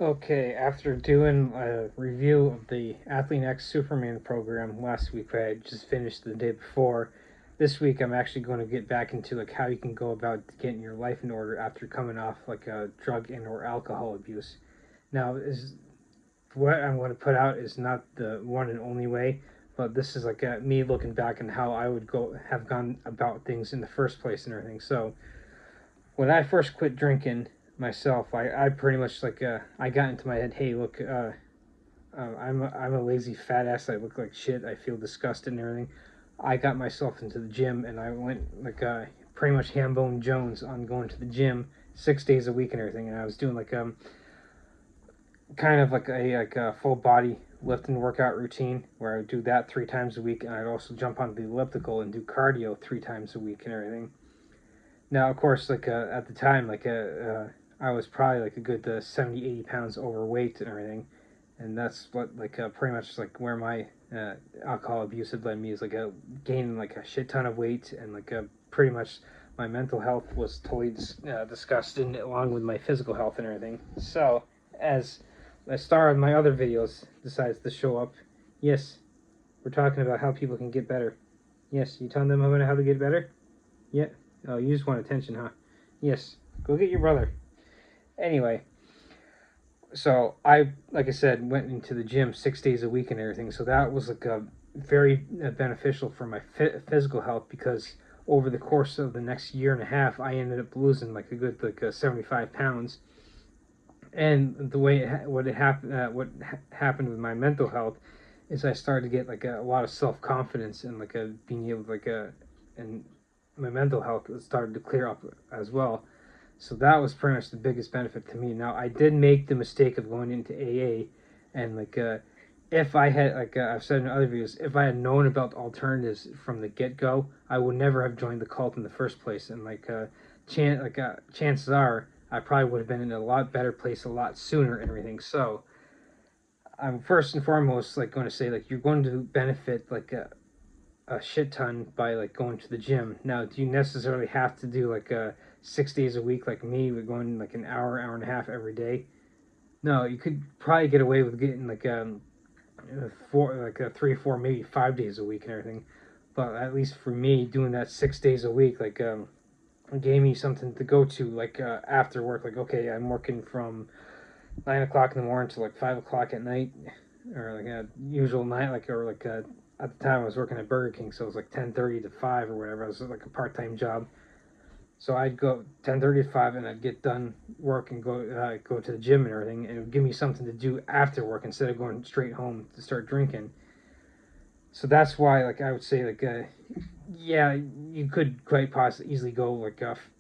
Okay, after doing a review of the Athlete X Superman program last week, I had just finished the day before. This week, I'm actually going to get back into like how you can go about getting your life in order after coming off like a drug and or alcohol abuse. Now, is what I'm going to put out is not the one and only way, but this is like me looking back on how I would go have gone about things in the first place and everything. So when I first quit drinking myself, I pretty much I got into my head, hey, look, I'm a lazy fat ass. I look like shit. I feel disgusted and everything. I got myself into the gym and I went pretty much Hambone Jones on going to the gym 6 days a week and everything. And I was doing kind of like a full body lifting workout routine where I would do that 3 times a week, and I'd also jump on the elliptical and do cardio 3 times a week and everything. Now, of course, at the time, I was probably like a good 70, 80 pounds overweight and everything, and that's what pretty much like where my alcohol abuse had led me is gaining like a shit ton of weight and pretty much my mental health was totally disgusted along with my physical health and everything. So as a star of my other videos decides to show up, yes, we're talking about how people can get better. Yes, you telling them about how to get better? Yeah. Oh, you just want attention, huh? Yes. Go get your brother. Anyway, so I, like I said, went into the gym 6 days a week and everything. So that was like a very beneficial for my physical health because over the course of the next year and a half, I ended up losing like a good 75 pounds. And the way what happened with my mental health is I started to get like a lot of self confidence and being able to and my mental health started to clear up as well. So that was pretty much the biggest benefit to me. Now I did make the mistake of going into AA, and if I had I've said in other videos, if I had known about alternatives from the get go, I would never have joined the cult in the first place. And chances are I probably would have been in a lot better place a lot sooner and everything. So I'm first and foremost going to say you're going to benefit a shit ton by going to the gym. Now, do you necessarily have to do 6 days a week like me? We're going like an hour, hour and a half every day. No, you could probably get away with getting four, 3 or 4, maybe 5 days a week and everything. But at least for me, doing that 6 days a week, gave me something to go to after work. Like, okay, I'm working from 9 o'clock in the morning to 5 o'clock at night, or like a usual night, at the time I was working at Burger King, so it was like 10:30 to 5 or whatever. It was like a part-time job. So I'd go 10:30 to 5, and I'd get done work and go to the gym and everything, and it would give me something to do after work instead of going straight home to start drinking. So that's why I would say yeah, you could quite possibly easily go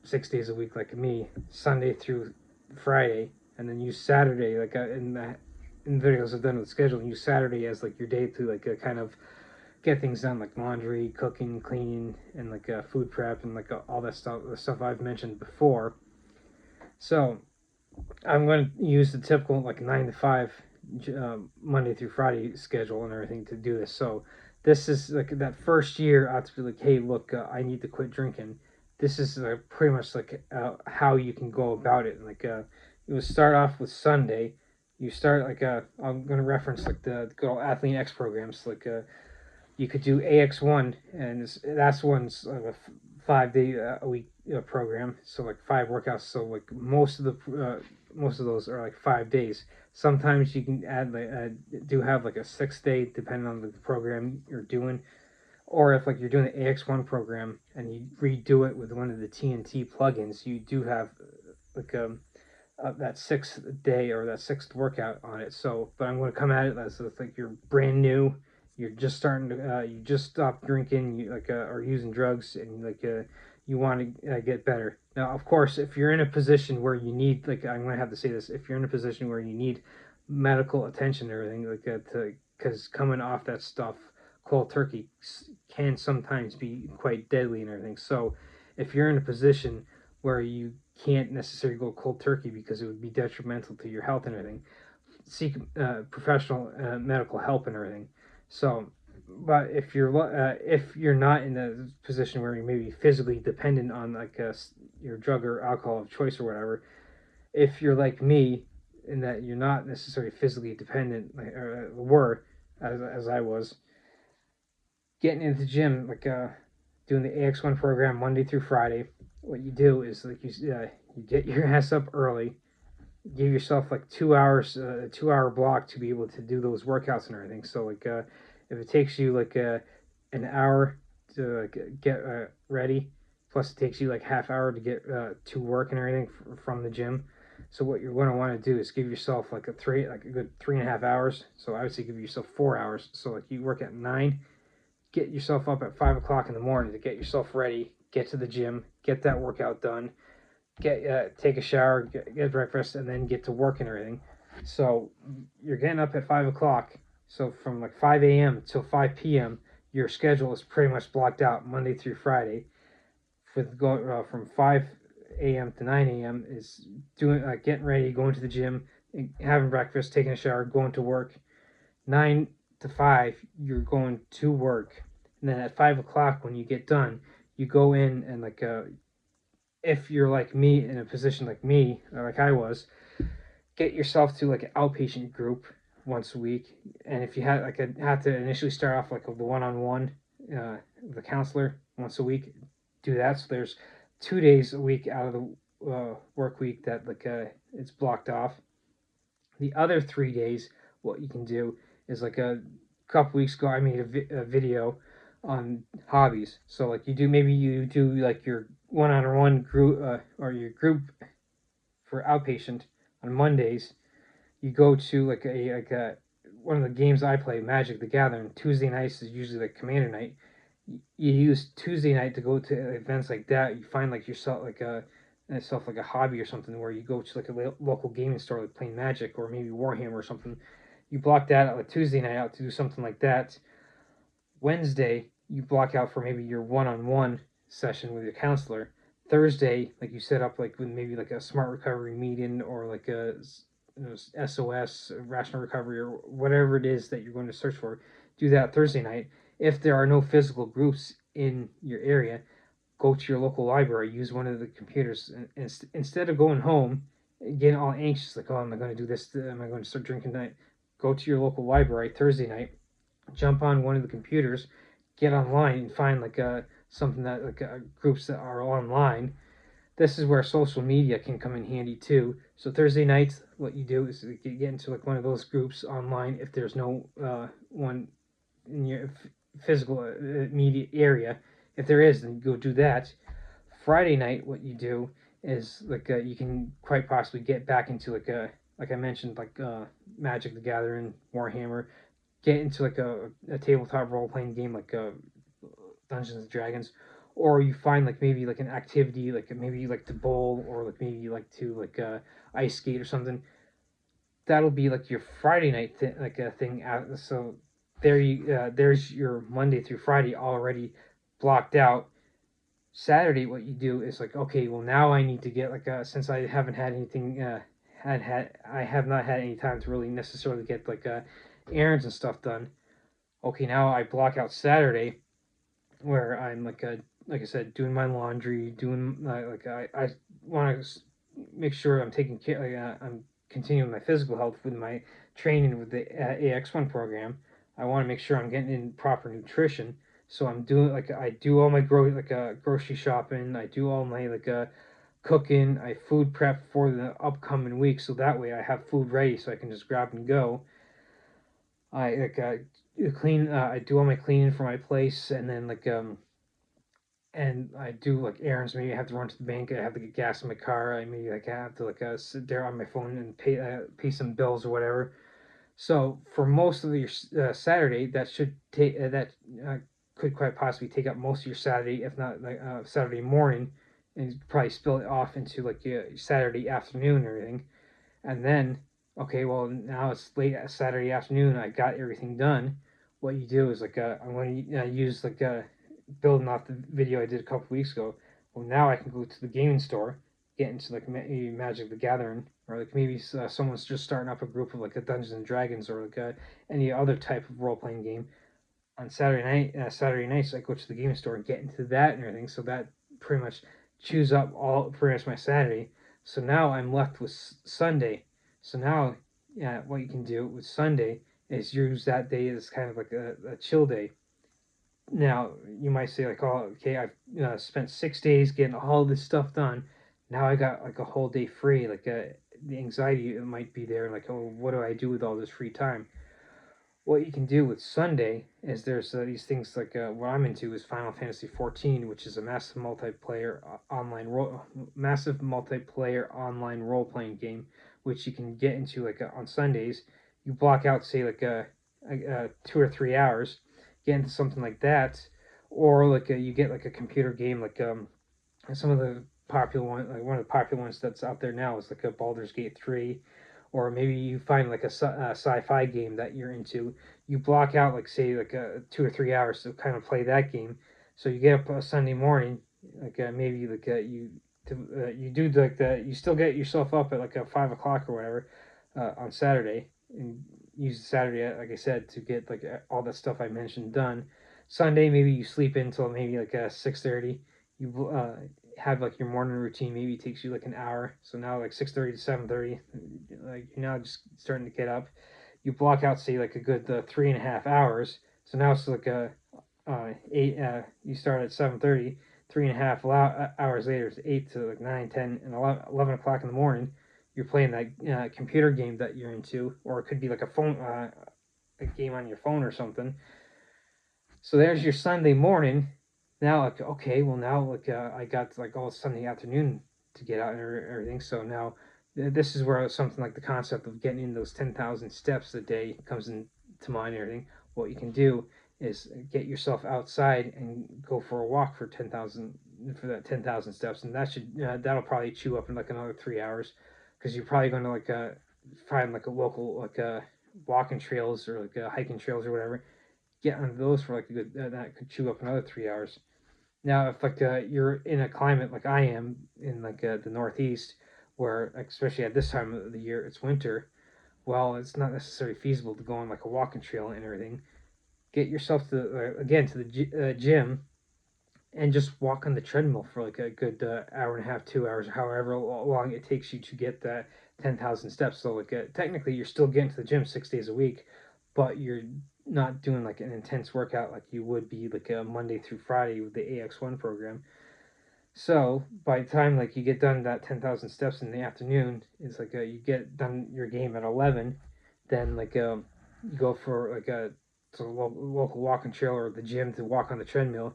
6 days a week like me, Sunday through Friday, and then use Saturday in videos I've done with scheduling. Use Saturday as your day to kind of get things done like laundry, cooking, cleaning, and food prep and all that stuff, the stuff I've mentioned before. So I'm going to use the typical 9 to 5 Monday through Friday schedule and everything to do this. So this is that first year I have to be like, hey, look, I need to quit drinking. This is pretty much how you can go about it. You would start off with Sunday. You start I'm going to reference the good old Athlete X programs. You could do AX1, and that's one's a 5 day a week program. So 5 workouts. So most of those are 5 days. Sometimes you can add do have a 6 day depending on the program you're doing, or if you're doing the AX1 program and you redo it with one of the TNT plugins, you do have like that 6th day or that 6th workout on it. So, but I'm going to come at it as if you're brand new, you're just starting to, you just stopped drinking, you or using drugs, and you want to get better. Now, of course, if you're in a position where you need, I'm going to have to say this, if you're in a position where you need medical attention and everything because coming off that stuff, cold turkey can sometimes be quite deadly and everything. So, if you're in a position where you can't necessarily go cold turkey because it would be detrimental to your health and everything. Seek professional medical help and everything. So, but if you're not in a position where you may be physically dependent on your drug or alcohol of choice or whatever, if you're like me, in that you're not necessarily physically dependent, like, or were, as I was. Getting into the gym, doing the AX1 program Monday through Friday. What you do is you get your ass up early, give yourself like 2 hours, a 2 hour block to be able to do those workouts and everything. So if it takes you an hour to get ready, plus it takes you like half hour to get to work and everything from the gym. So what you're going to want to do is give yourself like a good 3.5 hours. So I would say give yourself 4 hours. So like you work at 9, get yourself up at 5 o'clock in the morning to get yourself ready, get to the gym, get that workout done, take a shower, get breakfast, and then get to work and everything. So you're getting up at 5 o'clock. So from like 5 a.m. till 5 p.m., your schedule is pretty much blocked out Monday through Friday. From 5 a.m. to 9 a.m. is doing getting ready, going to the gym, having breakfast, taking a shower, going to work. 9 to 5, you're going to work, and then at 5 o'clock when you get done, you go in and if you're like me in a position like me or like I was, get yourself to like an outpatient group once a week. And if you have to initially start off like with the one-on-one, the counselor once a week, do that. So there's 2 days a week out of the work week that it's blocked off. The other 3 days, what you can do is like a couple weeks ago, I made a video on hobbies. So maybe you do like your one-on-one group or your group for outpatient on Mondays. You go to like a one of the games I play, Magic the Gathering. Tuesday nights is usually like Commander night. You use Tuesday night to go to events like that. You find like yourself like a hobby or something where you go to like a local gaming store like playing Magic or maybe Warhammer or something. You block that out like Tuesday night out to do something like that. Wednesday you block out for maybe your one-on-one session with your counselor. Thursday, like you set up like with maybe like a smart recovery meeting or like a SOS rational recovery or whatever it is that you're going to search for. Do that Thursday night. If there are no physical groups in your area, go to your local library, use one of the computers, and instead of going home, getting all anxious, like, oh, am I going to do this? Am I going to start drinking tonight? Go to your local library Thursday night, jump on one of the computers, get online, and find something that groups that are online. This is where social media can come in handy too. So Thursday nights, what you do is you get into like one of those groups online if there's no one in your physical immediate area. If there is, then go do that. Friday night, what you do is you can quite possibly get back into like I mentioned Magic the Gathering, Warhammer, get into a tabletop role playing game Dungeons and Dragons, or you find maybe like an activity maybe you like to bowl or maybe you like to ice skate or something. That'll be like your Friday night thing. So there's your Monday through Friday already blocked out. Saturday, what you do is okay, well now I need to get since I haven't had anything I have not had any time to really necessarily get errands and stuff done. Okay, now I block out Saturday where I'm like I said, doing my laundry, doing I want to make sure I'm taking care. I'm continuing my physical health with my training with the AX1 program. I want to make sure I'm getting in proper nutrition. So I'm doing I do all my grocery shopping. I do all my cooking. I food prep for the upcoming week, so that way I have food ready, so I can just grab and go. I clean. I do all my cleaning for my place, and then and I do errands. Maybe I have to run to the bank. I have to get gas in my car. I maybe I have to sit there on my phone and pay some bills or whatever. So for most of your Saturday, that should take could quite possibly take up most of your Saturday, if not Saturday morning, and probably spill it off into Saturday afternoon and everything. And then okay, well now it's late Saturday afternoon. I got everything done. What you do is I'm going to use building off the video I did a couple weeks ago. Well, now I can go to the gaming store, get into maybe Magic the Gathering, or maybe someone's just starting up a group of a Dungeons and Dragons or any other type of role playing game. On Saturday nights, I go to the gaming store and get into that and everything. So that pretty much chews up all pretty much my Saturday. So now I'm left with Sunday. So now, yeah, what you can do with Sunday is use that day as kind of like a chill day. Now you might say like, oh, okay, I've spent 6 days getting all this stuff done. Now I got like a whole day free. Like the anxiety might be there. Like, oh, what do I do with all this free time? What you can do with Sunday is there's these things like what I'm into is Final Fantasy 14, which is a massive multiplayer online role playing game, which you can get into like on Sundays. You block out say like 2 or 3 hours, get into something like that, or like you get like a computer game like some of the popular one like one of the popular ones that's out there now is like a Baldur's Gate 3, or maybe you find like a sci-fi game that you're into. You block out like say like 2 or 3 hours to kind of play that game. So you get up a Sunday morning, like maybe like you do like the you still get yourself up at like 5 o'clock or whatever on Saturday, and use Saturday like I said to get like all that stuff I mentioned done. Sunday maybe you sleep until maybe like 6:30. You have like your morning routine maybe takes you like an hour. So now like 6:30 to 7:30, like you're now just starting to get up. You block out say like a good 3.5 hours. So now it's like a eight. You start at 7:30. 3.5 hours later, it's 8 to like 9, 10, and 11 o'clock in the morning. You're playing that computer game that you're into, or it could be like a game on your phone or something. So there's your Sunday morning. Now, like, okay, well now, like, I got like all Sunday afternoon to get out and everything. So now, this is where something like the concept of getting in those 10,000 steps a day comes into mind. And everything. What you can do is get yourself outside and go for a walk for 10,000 steps, and that'll probably chew up in like another 3 hours, because you're probably going to like find like a local like walking trails or like hiking trails or whatever, get on those for like a good that could chew up another 3 hours. Now, if like you're in a climate like I am in like the Northeast, where especially at this time of the year it's winter, well, it's not necessarily feasible to go on like a walking trail and everything. Get yourself to again to the gym and just walk on the treadmill for like a good hour and a half, 2 hours, however long it takes you to get that 10,000 steps. So like technically, you're still getting to the gym 6 days a week, but you're not doing like an intense workout like you would be like a Monday through Friday with the AX1 program. So by the time like you get done that 10,000 steps in the afternoon, it's like you get done your game at 11, then like you go for like a to the local walking trail or the gym to walk on the treadmill.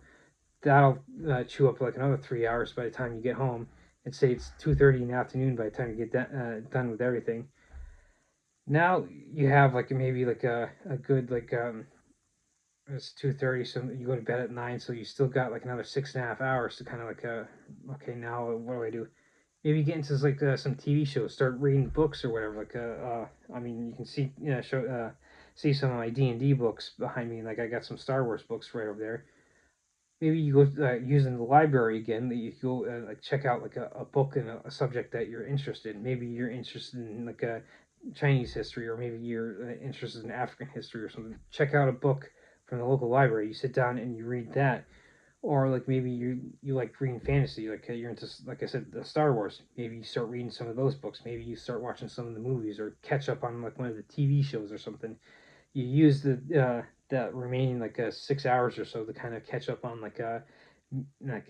That'll chew up like another 3 hours by the time you get home. And say it's 2:30 in the afternoon by the time you get done with everything. Now you have like maybe like a good like it's 2:30, so you go to bed at 9, so you still got like another 6.5 hours to kind of like okay, now what do I do? Maybe get into like some TV shows, start reading books or whatever. Like I mean, you can see see some of my D&D books behind me. Like I got some Star Wars books right over there. Maybe you go using the library again. That you go like check out like a book and a subject that you're interested in. Maybe you're interested in like a Chinese history, or maybe you're interested in African history or something. Check out a book from the local library. You sit down and you read that, or like maybe you like reading fantasy. Like you're into like I said, the Star Wars. Maybe you start reading some of those books. Maybe you start watching some of the movies, or catch up on like one of the TV shows or something. You use the that remaining like 6 hours or so to kind of catch up on like a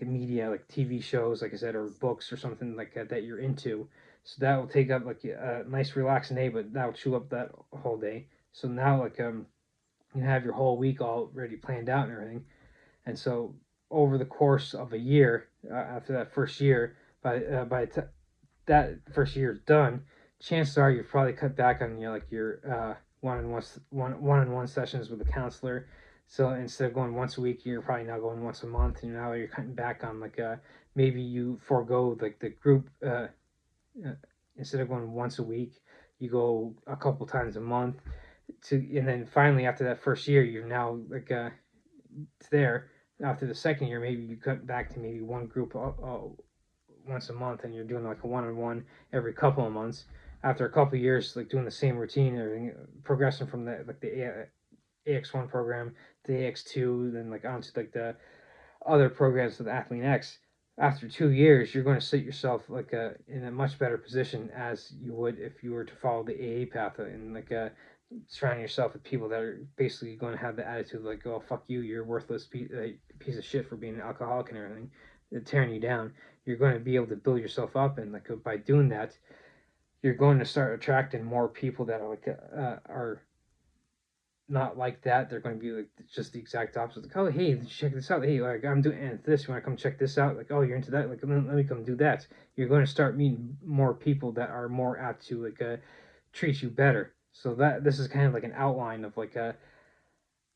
media like TV shows, like I said, or books or something like that you're into. So that will take up like a nice relaxing day, but that will chew up that whole day. So now like you have your whole week already planned out and everything. And so over the course of a year, after that first year, that first year is done, chances are you've probably cut back on your one-on-one sessions with a counselor. So instead of going once a week, you're probably now going once a month, and now you're cutting back on like maybe you forego like the group uh, instead of going once a week, you go a couple times a month to, and then finally after that first year, you're now like there. After the second year, maybe you cut back to maybe one group once a month, and you're doing like a one-on-one every couple of months. After a couple of years, like doing the same routine, everything progressing from the AX1 program to the AX2, then like onto like the other programs with Athlete X. after 2 years, you're going to set yourself like in a much better position as you would if you were to follow the AA path and like surrounding yourself with people that are basically going to have the attitude like, oh fuck you, you're a worthless piece of shit for being an alcoholic and everything, tearing you down. You're going to be able to build yourself up, and like by doing that, you're going to start attracting more people that are not like that. They're going to be like just the exact opposite. Like, oh, hey, check this out. Hey, like I'm doing this. You want to come check this out? Like, oh, you're into that. Like, let me come do that. You're going to start meeting more people that are more apt to like treat you better. So that this is kind of like an outline of like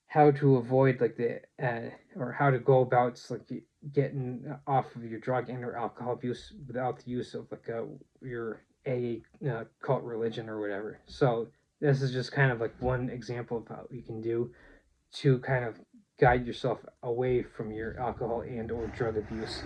how to avoid like the or how to go about like getting off of your drug and or alcohol abuse without the use of like your a cult religion or whatever. So this is just kind of like one example of how you can do to kind of guide yourself away from your alcohol and or drug abuse.